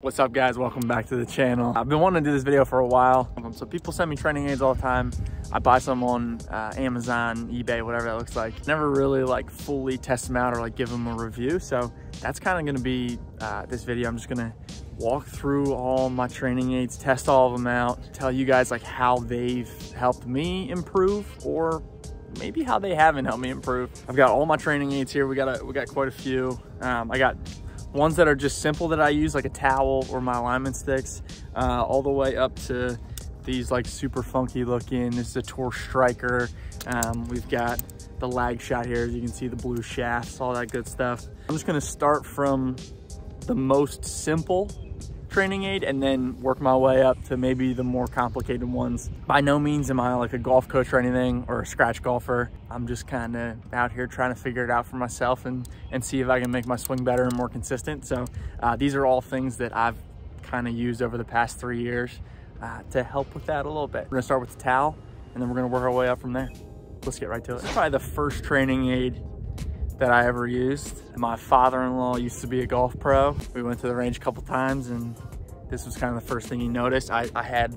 What's up guys, welcome back to the channel. I've been wanting to do this video for a while. So people send me training aids all the time. I buy some on Amazon, eBay, whatever that looks like. Never really like fully test them out or like give them a review. So that's kind of gonna be this video. I'm just gonna walk through all my training aids, test all of them out, tell you guys like how they've helped me improve or maybe how they haven't helped me improve. I've got all my training aids here. We got quite a few. I got ones that are just simple that I use, like a towel or my alignment sticks, all the way up to these like super funky looking. This is a Tour Striker. We've got the lag shot here, as you can see, the blue shafts, all that good stuff. I'm just gonna start from the most simple training aid and then work my way up to maybe the more complicated ones. By no means am I like a golf coach or anything or a scratch golfer. I'm just kind of out here trying to figure it out for myself and see if I can make my swing better and more consistent. So these are all things that I've kind of used over the past 3 years to help with that a little bit. We're gonna start with the towel and then we're gonna work our way up from there. Let's get right to it. This is probably the first training aid that I ever used. My father-in-law used to be a golf pro. We went to the range a couple times and this was kind of the first thing he noticed. I had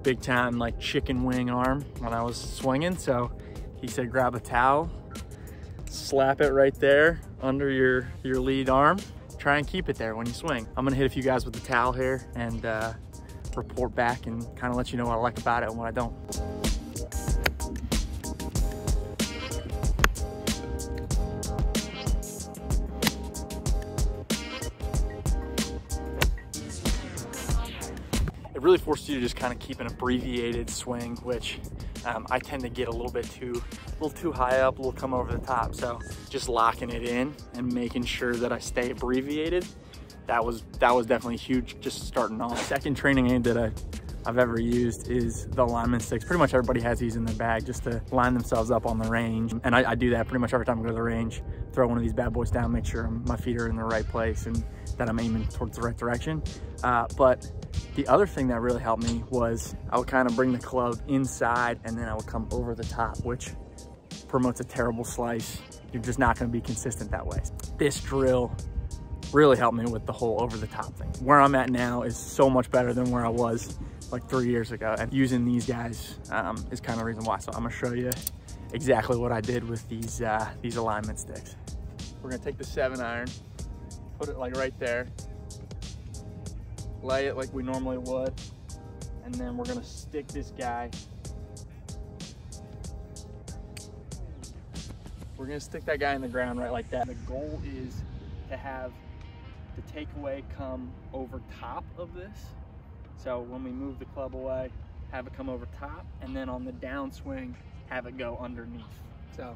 big time like chicken wing arm when I was swinging. So he said, grab a towel, slap it right there under your lead arm. Try and keep it there when you swing. I'm gonna hit a few guys with the towel here and report back and kind of let you know what I like about it and what I don't. It really forces you to just kind of keep an abbreviated swing, which I tend to get a little too high up, a little come over the top. So just locking it in and making sure that I stay abbreviated, that was definitely huge just starting off. Second training aid that I've ever used is the alignment sticks. Pretty much everybody has these in their bag just to line themselves up on the range. And I do that pretty much every time I go to the range. Throw one of these bad boys down, make sure my feet are in the right place and that I'm aiming towards the right direction. But the other thing that really helped me was I would kind of bring the club inside and then I would come over the top, which promotes a terrible slice. You're just not gonna be consistent that way. This drill really helped me with the whole over the top thing. Where I'm at now is so much better than where I was like 3 years ago. And using these guys is kind of the reason why. So I'm gonna show you exactly what I did with these alignment sticks. We're gonna take the 7-iron, put it like right there, lay it like we normally would, and then we're gonna stick this guy. We're gonna stick that guy in the ground right like that. The goal is to have the takeaway come over top of this. So when we move the club away, have it come over top, and then on the downswing, have it go underneath. So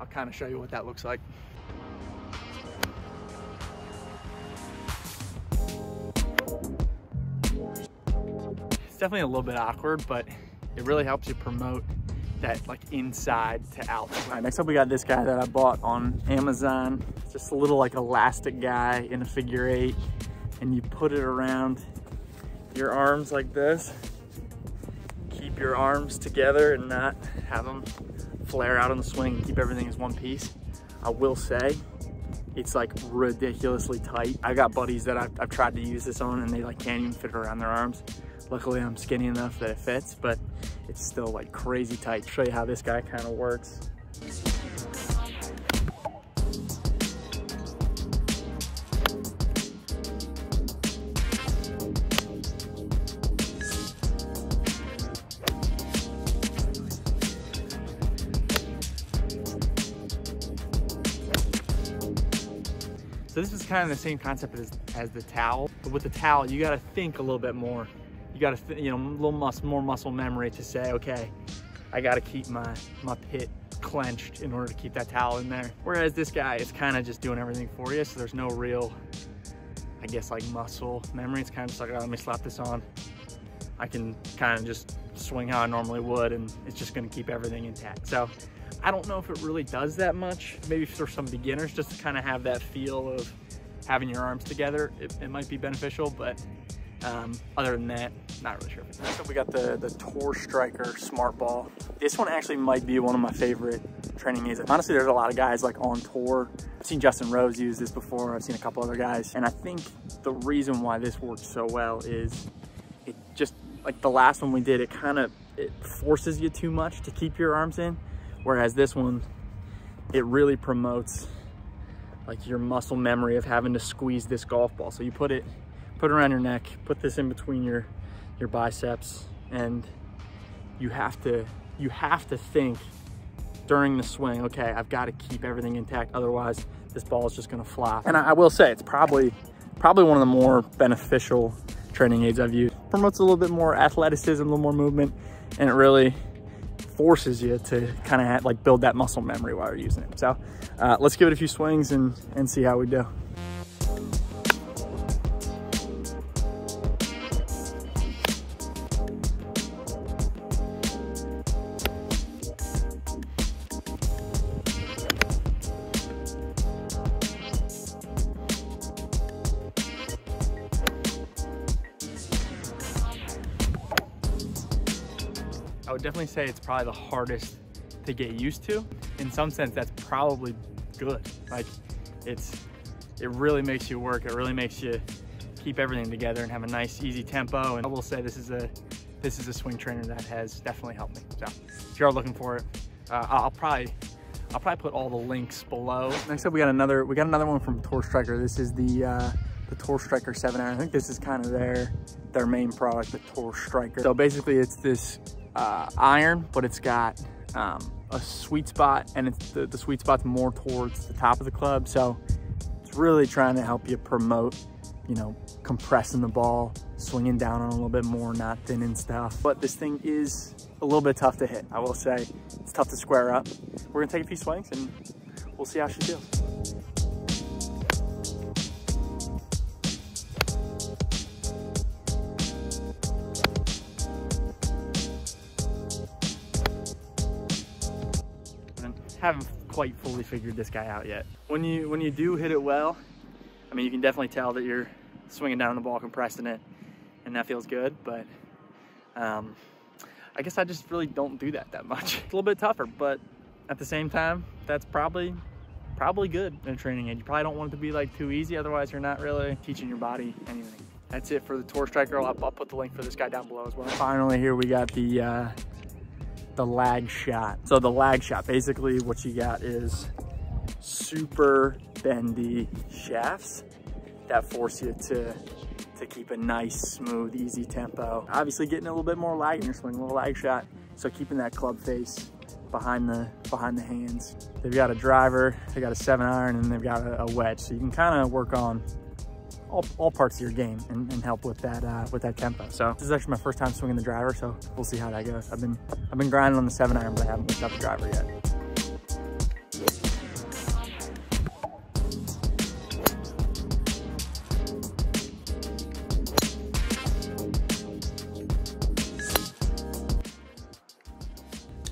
I'll kind of show you what that looks like. It's definitely a little bit awkward, but it really helps you promote that like inside to out. All right, next up we got this guy that I bought on Amazon. It's just a little like elastic guy in a figure 8, and you put it around your arms like this. Keep your arms together and not have them flare out on the swing and keep everything as one piece. I will say, it's like ridiculously tight. I got buddies that I've tried to use this on and they like can't even fit it around their arms. Luckily I'm skinny enough that it fits, but it's still like crazy tight. I'll show you how this guy kind of works. So this is kind of the same concept as the towel, but with the towel, you gotta think a little bit more. You gotta, more muscle memory to say, okay, I gotta keep my pit clenched in order to keep that towel in there. Whereas this guy is kind of just doing everything for you, so there's no real, I guess, like muscle memory. It's kind of just like, oh, let me slap this on. I can kind of just swing how I normally would, and it's just gonna keep everything intact. So I don't know if it really does that much. Maybe for some beginners, just to kind of have that feel of having your arms together, it might be beneficial, but other than that, not really sure. Next up, we got the Tour Striker Smart Ball. This one actually might be one of my favorite training aids. Honestly, there's a lot of guys like on tour I've seen Justin Rose use this before. I've seen a couple other guys. And I think the reason why this works so well is it just, like the last one we did, it forces you too much to keep your arms in. Whereas this one, it really promotes like your muscle memory of having to squeeze this golf ball. So you put it around your neck, put this in between your biceps, and you have to think during the swing, okay, I've got to keep everything intact, otherwise this ball is just gonna flop. And I will say, it's probably one of the more beneficial training aids I've used. Promotes a little bit more athleticism, a little more movement, and it really forces you to kind of like build that muscle memory while you're using it. So let's give it a few swings and see how we do. I would definitely say it's probably the hardest to get used to. In some sense, that's probably good. Like it really makes you work. It really makes you keep everything together and have a nice, easy tempo. And I will say this is a swing trainer that has definitely helped me. So if you are looking for it, I'll probably put all the links below. Next up, we got another one from Tour Striker. This is the Tour Striker 7-iron. I think this is kind of their main product, the Tour Striker. So basically, it's this iron, but it's got a sweet spot, and it's the sweet spot's more towards the top of the club. So it's really trying to help you promote, you know, compressing the ball, swinging down on a little bit more, not thinning stuff. But this thing is a little bit tough to hit. I will say it's tough to square up. We're gonna take a few swings and we'll see how she feels. Haven't quite fully figured this guy out yet. When you do hit it well, I mean, you can definitely tell that you're swinging down on the ball, compressing it, and that feels good. But I guess I just really don't do that much. It's a little bit tougher, but at the same time, that's probably good in a training aid. You probably don't want it to be like too easy, otherwise you're not really teaching your body anything. That's it for the Tour Striker. I'll put the link for this guy down below as well. Finally, here we got the lag shot. So the lag shot, basically what you got is super bendy shafts that force you to keep a nice, smooth, easy tempo. Obviously getting a little bit more lag in your swing, a little lag shot. So keeping that club face behind the hands. They've got a driver, they got a 7-iron, and they've got a wedge. So you can kind of work on all parts of your game and help with that tempo. So this is actually my first time swinging the driver, so we'll see how that goes. I've been grinding on the 7-iron, but I haven't picked up the driver yet.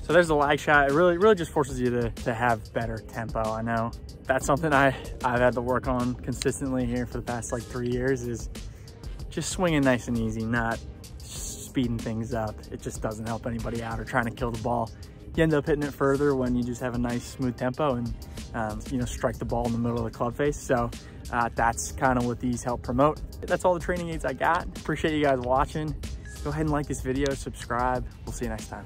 So there's the lag shot. It really just forces you to have better tempo. I know that's something I've had to work on consistently here for the past like 3 years, is just swinging nice and easy, not speeding things up. It just doesn't help anybody out or trying to kill the ball. You end up hitting it further when you just have a nice smooth tempo and you know, strike the ball in the middle of the club face. So that's kind of what these help promote. That's all the training aids I got. Appreciate you guys watching. Go ahead and like this video, subscribe. We'll see you next time.